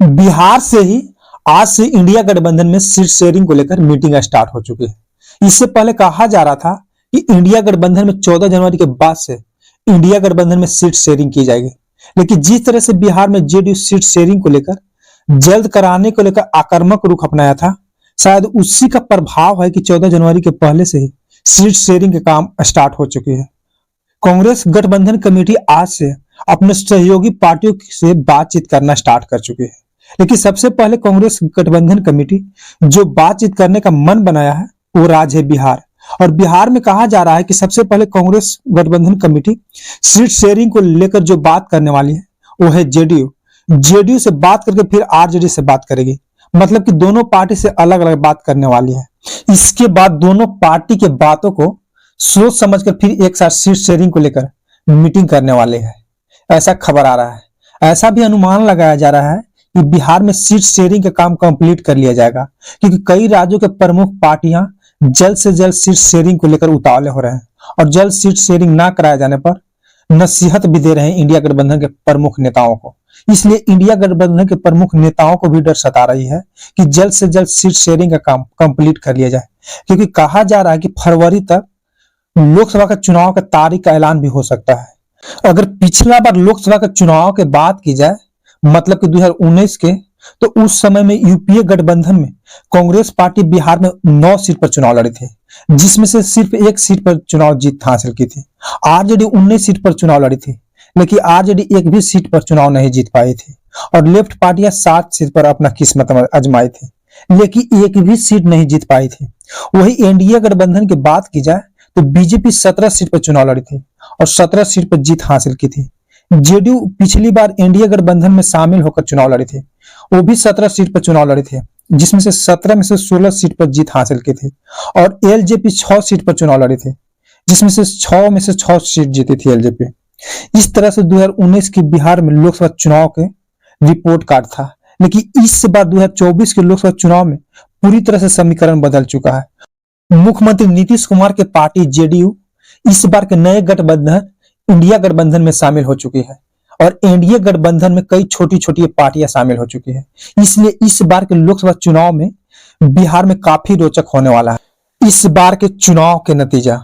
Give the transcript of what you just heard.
बिहार से ही आज से इंडिया गठबंधन में सीट शेयरिंग को लेकर मीटिंग स्टार्ट हो चुकी है। इससे पहले कहा जा रहा था कि इंडिया गठबंधन में 14 जनवरी के बाद से इंडिया गठबंधन में सीट शेयरिंग की जाएगी, लेकिन जिस तरह से बिहार में जेडीयू सीट शेयरिंग को लेकर जल्द कराने को लेकर आक्रामक रुख अपनाया था, शायद उसी का प्रभाव है कि 14 जनवरी के पहले से ही सीट शेयरिंग के काम स्टार्ट हो चुकी है। कांग्रेस गठबंधन कमेटी आज से अपने सहयोगी पार्टियों से बातचीत करना स्टार्ट कर चुकी है, लेकिन सबसे पहले कांग्रेस गठबंधन कमेटी जो बातचीत करने का मन बनाया है वो राज्य है बिहार। और बिहार में कहा जा रहा है कि सबसे पहले कांग्रेस गठबंधन कमेटी सीट शेयरिंग को लेकर जो बात करने वाली है वो है जेडीयू से बात करके फिर आरजेडी से बात करेगी, मतलब कि दोनों पार्टी से अलग अलग बात करने वाली है। इसके बाद दोनों पार्टी के बातों को सोच समझकर फिर एक साथ सीट शेयरिंग को लेकर मीटिंग करने वाले हैं, ऐसा खबर आ रहा है। ऐसा भी अनुमान लगाया जा रहा है कि बिहार में सीट शेयरिंग का काम कंप्लीट कर लिया जाएगा, क्योंकि कई राज्यों के प्रमुख पार्टियां जल्द से जल्द सीट शेयरिंग को लेकर उतावले हो रहे हैं और जल्द सीट शेयरिंग ना कराए जाने पर नसीहत भी दे रहे हैं इंडिया गठबंधन के प्रमुख नेताओं को। इसलिए इंडिया गठबंधन के प्रमुख नेताओं को भी डर सता रही है कि जल्द से जल्द सीट शेयरिंग का काम कंप्लीट कर लिया जाए, क्योंकि कहा जा रहा है कि फरवरी तक लोकसभा का चुनाव का तारीख का ऐलान भी हो सकता है। अगर पिछला बार लोकसभा के चुनाव के बात की जाए, मतलब कि 2019 के, तो उस समय में यूपीए गठबंधन में कांग्रेस पार्टी बिहार में 9 सीट पर चुनाव लड़ी थी, जिसमें से सिर्फ 1 सीट पर चुनाव जीत हासिल की थी। आरजेडी 19 सीट पर चुनाव लड़ी थी, लेकिन आरजेडी एक भी सीट पर चुनाव नहीं जीत पाई थी और लेफ्ट पार्टियां 7 सीट पर अपना किस्मत आजमाई थी, लेकिन एक भी सीट नहीं जीत पाई थी। वही एनडीए गठबंधन की बात की जाए तो बीजेपी 17 सीट पर चुनाव लड़ी थी और 17 सीट पर जीत हासिल की थी। जेडीयू पिछली बार एनडीए गठबंधन में शामिल होकर चुनाव लड़ी थी, वो भी 17 सीट पर चुनाव लड़ी थी, जिसमें से 17 में से 16 सीट पर जीत हासिल की थी। और एलजेपी 6 सीट पर चुनाव लड़ी थी, जिसमें से 6 सीट जीती थी एलजेपी। इस तरह से 2019 के बिहार में लोकसभा चुनाव के रिपोर्ट कार्ड था, लेकिन इस बार 2024 के लोकसभा चुनाव में पूरी तरह से समीकरण बदल चुका है। मुख्यमंत्री नीतीश कुमार के पार्टी जेडीयू इस बार के नए गठबंधन इंडिया गठबंधन में शामिल हो चुकी है और एनडीए गठबंधन में कई छोटी छोटी पार्टियां शामिल हो चुकी है। इसलिए इस बार के लोकसभा चुनाव में बिहार में काफी रोचक होने वाला है। इस बार के चुनाव के नतीजा